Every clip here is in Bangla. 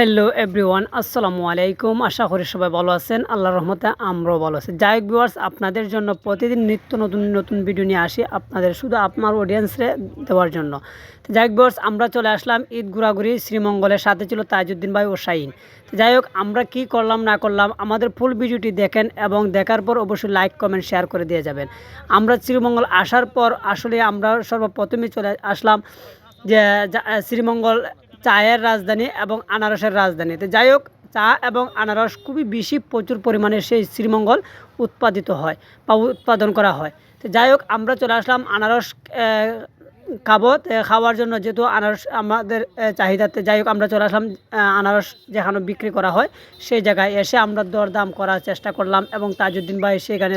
হ্যালো এভরিওয়ান, আসসালামু আলাইকুম। আশা করি সবাই ভালো আছেন। আল্লাহর রহমতে আমরাও ভালো আছি। যাই হোক ভিউয়ার্স, আপনাদের জন্য প্রতিদিন নিত্য নতুন নতুন ভিডিও নিয়ে আসি আপনাদের শুধু আপনার অডিয়েন্সরে দেওয়ার জন্য। তো যাই হোক ভিউয়ার্স, আমরা চলে আসলাম ঈদ ঘোরাঘুরি শ্রীমঙ্গলের, সাথে ছিল তাজউদ্দিন ভাই ও শাহিন। তো যাই হোক, আমরা কি করলাম না করলাম আমাদের ফুল ভিডিওটি দেখেন এবং দেখার পর অবশ্যই লাইক কমেন্ট শেয়ার করে দিয়ে যাবেন। আমরা শ্রীমঙ্গল আসার পর আসলে আমরা সর্বপ্রথমেই চলে আসলাম যে শ্রীমঙ্গল চায়ের রাজধানী এবং আনারসের রাজধানীতে। যাই হোক, চা এবং আনারস খুবই বেশি প্রচুর পরিমাণে সেই শ্রীমঙ্গল উৎপাদিত হয় বা উৎপাদন করা হয়। তো যাই হোক, আমরা চলে আসলাম আনারস খাবো খাওয়ার জন্য, যেহেতু আনারস আমাদের চাহিদাতে। যাই হোক, আমরা চলে আসলাম আনারস যেখানে বিক্রি করা হয় সেই জায়গায় এসে আমরা দরদাম করার চেষ্টা করলাম এবং তাজউদ্দিন ভাই সেখানে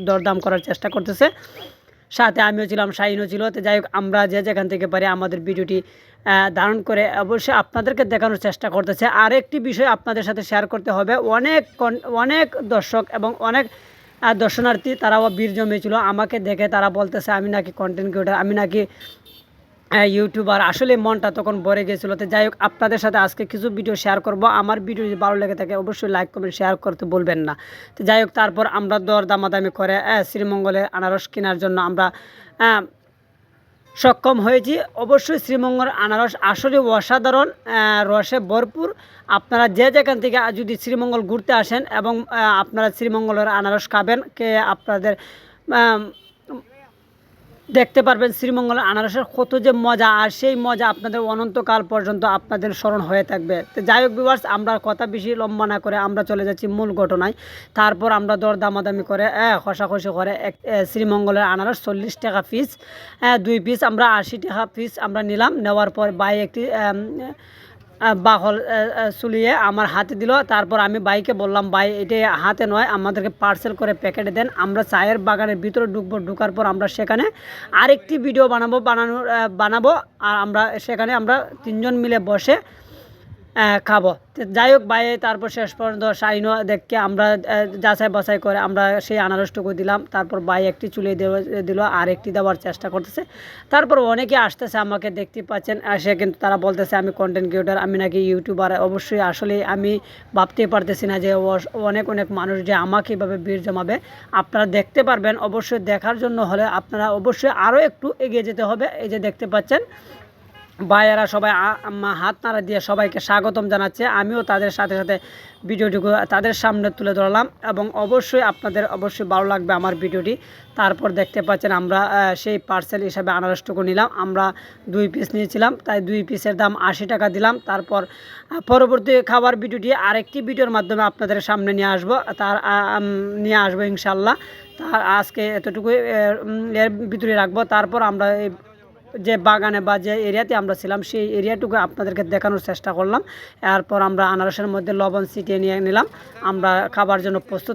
দরদাম করার চেষ্টা করতেছে, সাথে আমিও ছিলাম, শাহিনও ছিল। তো যাই হোক, আমরা যে যেখান থেকে পারি আমাদের ভিডিওটি ধারণ করে অবশ্যই আপনাদেরকে দেখানোর চেষ্টা করতেছে। আরেকটি বিষয় আপনাদের সাথে শেয়ার করতে হবে, অনেক দর্শক এবং অনেক দর্শনার্থী তারাও ভিড় জমিয়েছিল আমাকে দেখে। তারা বলতেছে আমি নাকি কন্টেন্ট ক্রিয়েটর, আমি নাকি ইউটিউবার। আসলে মনটা তখন ভরে গেছিলো। তো যাই হোক, আপনাদের সাথে আজকে কিছু ভিডিও শেয়ার করব। আমার ভিডিও যদি ভালো লেগে থাকে অবশ্যই লাইক কমেন্ট শেয়ার করতে বলবেন না। তো যাই হোক, তারপর আমরা দর দামাদামি করে শ্রীমঙ্গলে আনারস কেনার জন্য আমরা সক্ষম হয়েছি। অবশ্যই শ্রীমঙ্গল আনারস আসলে অসাধারণ, রসে ভরপুর। আপনারা যে যেখান থেকে যদি শ্রীমঙ্গল ঘুরতে আসেন এবং আপনারা শ্রীমঙ্গলের আনারস খাবেন, আপনাদের দেখতে পারবেন শ্রীমঙ্গলের আনারসের কত যে মজা, আর সেই মজা আপনাদের অনন্তকাল পর্যন্ত আপনাদের স্মরণ হয়ে থাকবে। তো যাই হোক ভিউয়ার্স, আমরা কথা বেশি লম্বা না করে আমরা চলে যাচ্ছি মূল ঘটনায়। তারপর আমরা দর দামাদামি করে খসাখসি করে শ্রীমঙ্গলের আনারস 40 টাকা পিস, 2 পিস আমরা 80 টাকা পিস আমরা নিলাম। নেওয়ার পর ভাই একটি বাকল চুলিয়ে আমার হাতে দিল। তারপর আমি বাইকে বললাম, ভাই এটা হাতে নয়, আমাদেরকে পার্সেল করে প্যাকেটে দেন। আমরা চায়ের বাগানের ভিতরে ঢুকবো, ঢুকার পর আমরা সেখানে আরেকটি ভিডিও বানাবো আর আমরা সেখানে আমরা 3 জন মিলে বসে খাবো। যাই হোক, ভাই তারপর শেষ পর্যন্ত শাহিনও দেখকে আমরা যাচাই বাছাই করে আমরা সেই আনারসটুকু দিলাম। তারপর ভাই একটি চুলে দিল আর একটি দেওয়ার চেষ্টা করতেছে। তারপর অনেকে আসতেছে, আমাকে দেখতে পাচ্ছেন সে, কিন্তু তারা বলতেছে আমি কন্টেন্ট ক্রিয়েটর, আমি নাকি ইউটিউবার। অবশ্যই আসলে আমি ভাবতে পারতেছি না যে অনেক মানুষ যে আমাকে এভাবে ভিড় জমাবে। আপনারা দেখতে পারবেন। অবশ্যই দেখার জন্য হলে আপনারা অবশ্যই আরও একটু এগিয়ে যেতে হবে। এই যে দেখতে পাচ্ছেন ভাইয়েরা সবাই হাত নাড়া দিয়ে সবাইকে স্বাগতম জানাচ্ছে। আমিও তাদের সাথে সাথে ভিডিওটুকু তাদের সামনে তুলে ধরলাম এবং অবশ্যই আপনাদের অবশ্যই ভালো লাগবে আমার ভিডিওটি। তারপর দেখতে পাচ্ছেন আমরা সেই পার্সেল হিসাবে আনারসটুকু নিলাম। আমরা 2 পিস নিয়েছিলাম, তাই 2 পিসের দাম 80 টাকা দিলাম। তারপর পরবর্তী খাবার ভিডিওটি আরেকটি ভিডিওর মাধ্যমে আপনাদের সামনে নিয়ে আসবো ইনশাল্লাহ। তার আজকে এতটুকুই এর ভিতরে রাখবো। তারপর আমরা যে বাগানে বা যে এরিয়াতে আমরা ছিলাম সেই এরিয়াটুকু আপনাদেরকে দেখানোর চেষ্টা করলাম। এরপর আমরা আনারসের মধ্যে লবণ ছিটিয়ে নিয়ে নিলাম। আমরা খাবার জন্য প্রস্তুত।